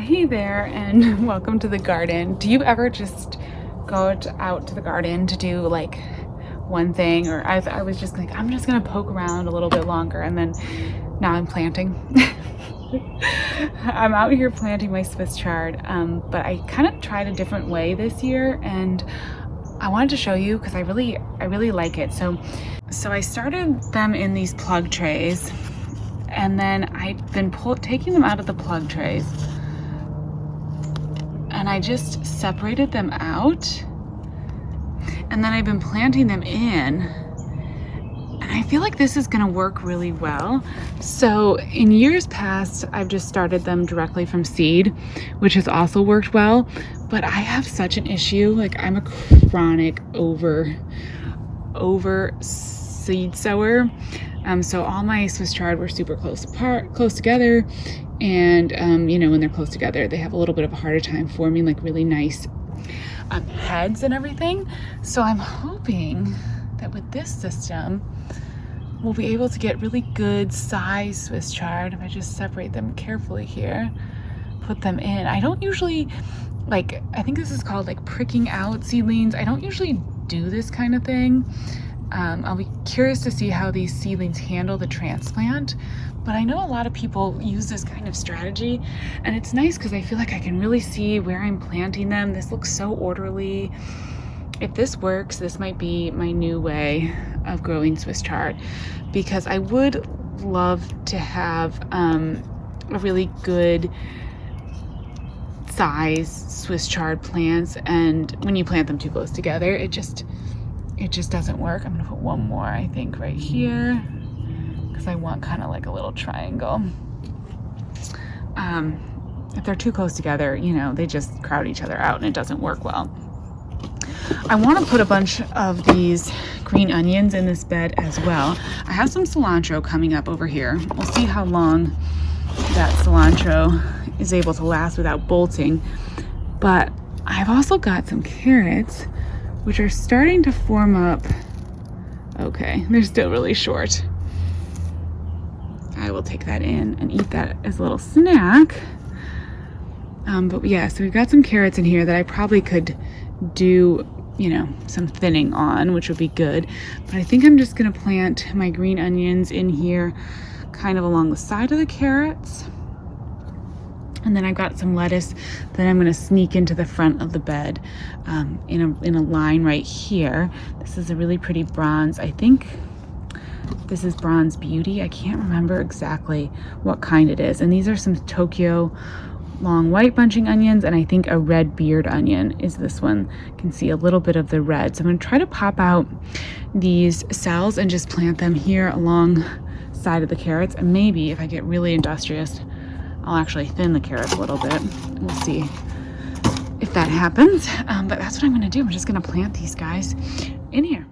Hey there, and welcome to the garden. Do you ever just go out to the garden to do like one thing? Or I was just like, I'm just gonna poke around a little bit longer, and then now I'm planting. I'm out here planting my Swiss chard, but I kind of tried a different way this year, and I wanted to show you because I really like it. So I started them in these plug trays, and then I've been taking them out of the plug trays, and I just separated them out, and then I've been planting them in, and I feel like this is gonna work really well. So in years past, I've just started them directly from seed, which has also worked well, but I have such an issue. Like, I'm a chronic over seed sower. So all my Swiss chard were super close together. And, when they're close together, they have a little bit of a harder time forming like really nice heads and everything. So I'm hoping that with this system, we'll be able to get really good size Swiss chard if I just separate them carefully here, put them in. I don't usually, I think this is called like pricking out seedlings. I don't usually do this kind of thing. I'll be curious to see how these seedlings handle the transplant, but I know a lot of people use this kind of strategy, and it's nice because I feel like I can really see where I'm planting them. This looks so orderly. If this works, this might be my new way of growing Swiss chard, because I would love to have a really good size Swiss chard plants, and when you plant them too close together, it just doesn't work. I'm gonna put one more, I think, right here, because I want kind of like a little triangle. If they're too close together, they just crowd each other out and it doesn't work well. I want to put a bunch of these green onions in this bed as well. I have some cilantro coming up over here. We'll see how long that cilantro is able to last without bolting. But I've also got some carrots, which are starting to form up. Okay, they're still really short. I will take that in and eat that as a little snack. But yeah, so we've got some carrots in here that I probably could do, some thinning on, which would be good. But I think I'm just gonna plant my green onions in here, kind of along the side of the carrots. And then I've got some lettuce that I'm gonna sneak into the front of the bed in a line right here. This is a really pretty bronze. I think this is Bronze Beauty. I can't remember exactly what kind it is. And these are some Tokyo long white bunching onions, and I think a red beard onion is this one. You can see a little bit of the red. So I'm gonna try to pop out these cells and just plant them here along side of the carrots. And maybe if I get really industrious, I'll actually thin the carrots a little bit. We'll see if that happens. But that's what I'm gonna do. I'm just gonna plant these guys in here.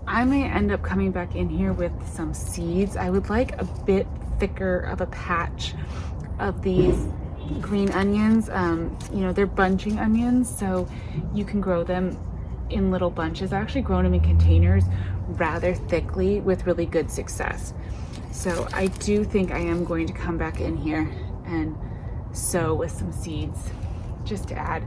I may end up coming back in here with some seeds. I would like a bit thicker of a patch of these green onions. They're bunching onions, so you can grow them in little bunches. I've actually grown them in containers rather thickly with really good success. So I do think I am going to come back in here and sow with some seeds just to add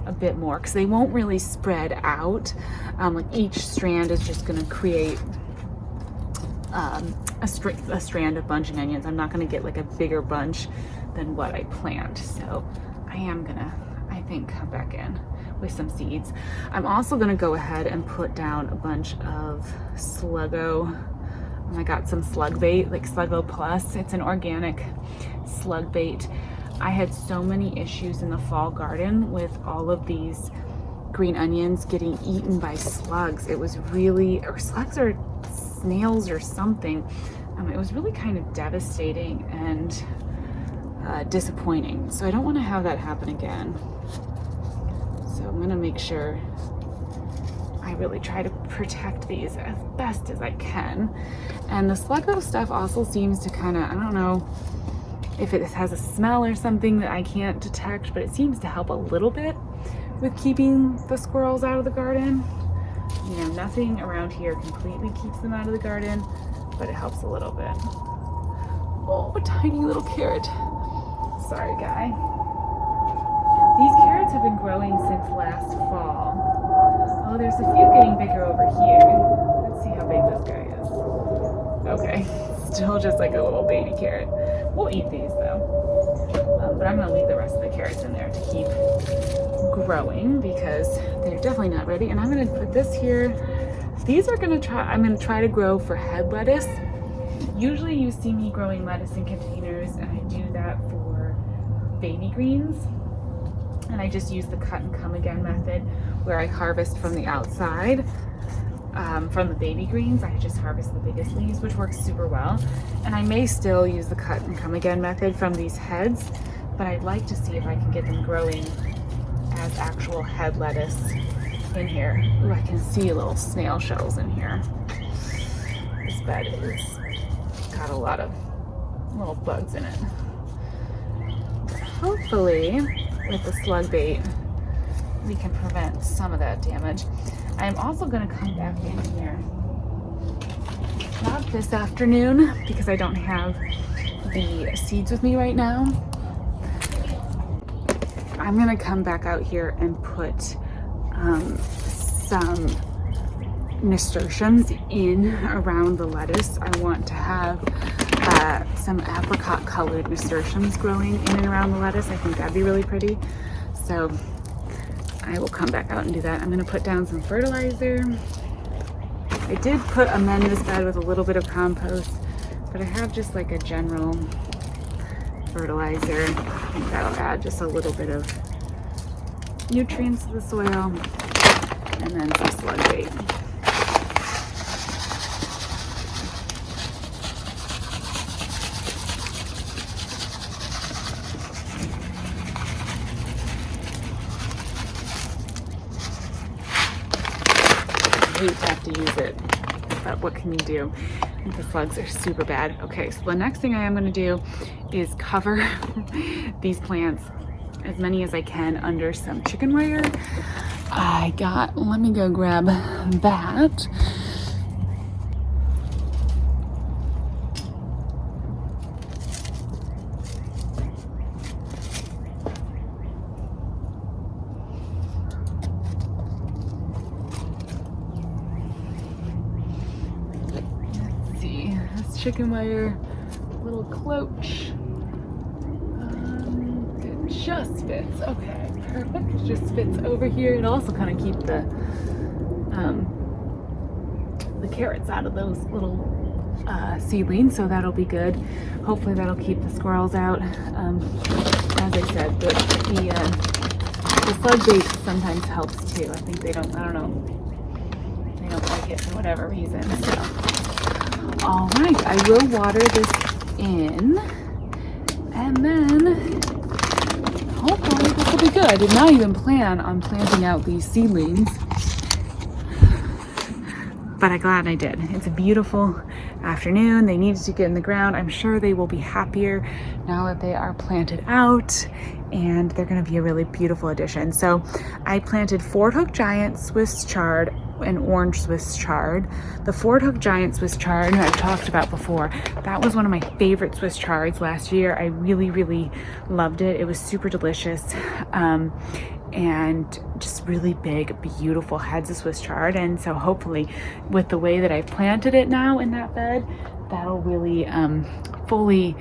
a bit more, because they won't really spread out. Like each strand is just going to create a strand of bunching onions. I'm not going to get like a bigger bunch than what I plant. So I am gonna, I think, come back in with some seeds. I'm also gonna go ahead and put down a bunch of Sluggo And I got some slug bait, like Sluggo Plus. It's an organic slug bait. I had so many issues in the fall garden with all of these green onions getting eaten by slugs. It was really, or slugs or snails or something. It was really kind of devastating and disappointing. So I don't want to have that happen again. So I'm gonna make sure I really try to protect these as best as I can. And the Sluggo stuff also seems to kind of, I don't know if it has a smell or something that I can't detect, but it seems to help a little bit with keeping the squirrels out of the garden. You know, nothing around here completely keeps them out of the garden, but it helps a little bit. Oh, a tiny little carrot. Sorry, guy. These carrots have been growing since last fall. Oh, there's a few getting bigger over here. Let's see how big this guy is. Okay, still just like a little baby carrot. We'll eat these though. But I'm gonna leave the rest of the carrots in there to keep growing because they're definitely not ready. And I'm gonna put this here. These are I'm gonna try to grow for head lettuce. Usually you see me growing lettuce in containers, and I do that for baby greens. And I just use the cut and come again method where I harvest from the outside. From the baby greens, I just harvest the biggest leaves, which works super well. And I may still use the cut and come again method from these heads, but I'd like to see if I can get them growing as actual head lettuce in here. Ooh, I can see little snail shells in here. This bed is got a lot of little bugs in it. Hopefully, with the slug bait, we can prevent some of that damage. I'm also going to come back in here, not this afternoon because I don't have the seeds with me right now. I'm going to come back out here and put some nasturtiums in around the lettuce. I want to have some apricot colored nasturtiums growing in and around the lettuce. I think that'd be really pretty. So I will come back out and do that. I'm going to put down some fertilizer. I did amend this bed with a little bit of compost, but I have just like a general fertilizer. I think that'll add just a little bit of nutrients to the soil, and then some slug bait. I hate to have to use it, but what can you do? The slugs are super bad. Okay, so the next thing I am going to do is cover these plants, as many as I can, under some chicken wire. Let me go grab that. Chicken wire, little cloche. It just fits. Okay, perfect. It just fits over here. It'll also kind of keep the carrots out of those little seedlings, so that'll be good. Hopefully that'll keep the squirrels out. As I said, the slug bait sometimes helps too. I think they don't like it for whatever reason. So. All right, I will water this in, and then hopefully this will be good. I did not even plan on planting out these seedlings, but I'm glad I did. It's a beautiful afternoon. They needed to get in the ground. I'm sure they will be happier now that they are planted out, and they're going to be a really beautiful addition. So I planted Ford Hook Giant Swiss Chard and Orange Swiss Chard. The Ford Hook Giant Swiss Chard I've talked about before. That was one of my favorite Swiss Chards last year. I really, really loved it. It was super delicious. And just really big, beautiful heads of Swiss Chard. And so hopefully with the way that I've planted it now in that bed, that'll really fully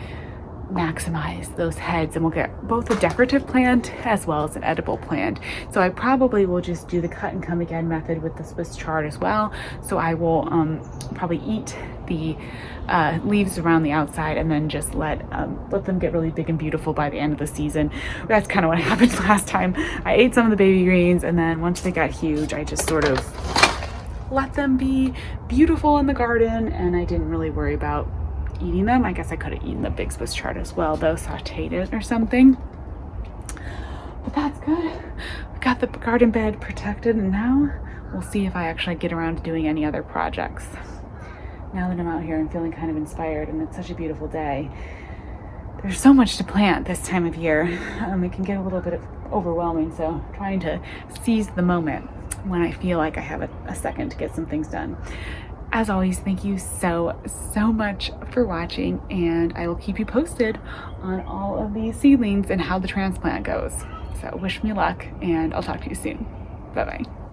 maximize those heads, and we'll get both a decorative plant as well as an edible plant. So I probably will just do the cut and come again method with the Swiss chard as well. So I will probably eat the leaves around the outside and then just let them get really big and beautiful by the end of the season. That's kind of what happened last time. I ate some of the baby greens, and then once they got huge, I just sort of let them be beautiful in the garden, and I didn't really worry about eating them. I guess I could have eaten the big Swiss chard as well, though, sauteed it or something. But that's good. We got the garden bed protected, and now we'll see if I actually get around to doing any other projects. Now that I'm out here, I'm feeling kind of inspired, and it's such a beautiful day. There's so much to plant this time of year. It can get a little bit overwhelming, so trying to seize the moment when I feel like I have a second to get some things done. As always, thank you so much for watching, and I will keep you posted on all of these seedlings and how the transplant goes. So wish me luck, and I'll talk to you soon. Bye-bye.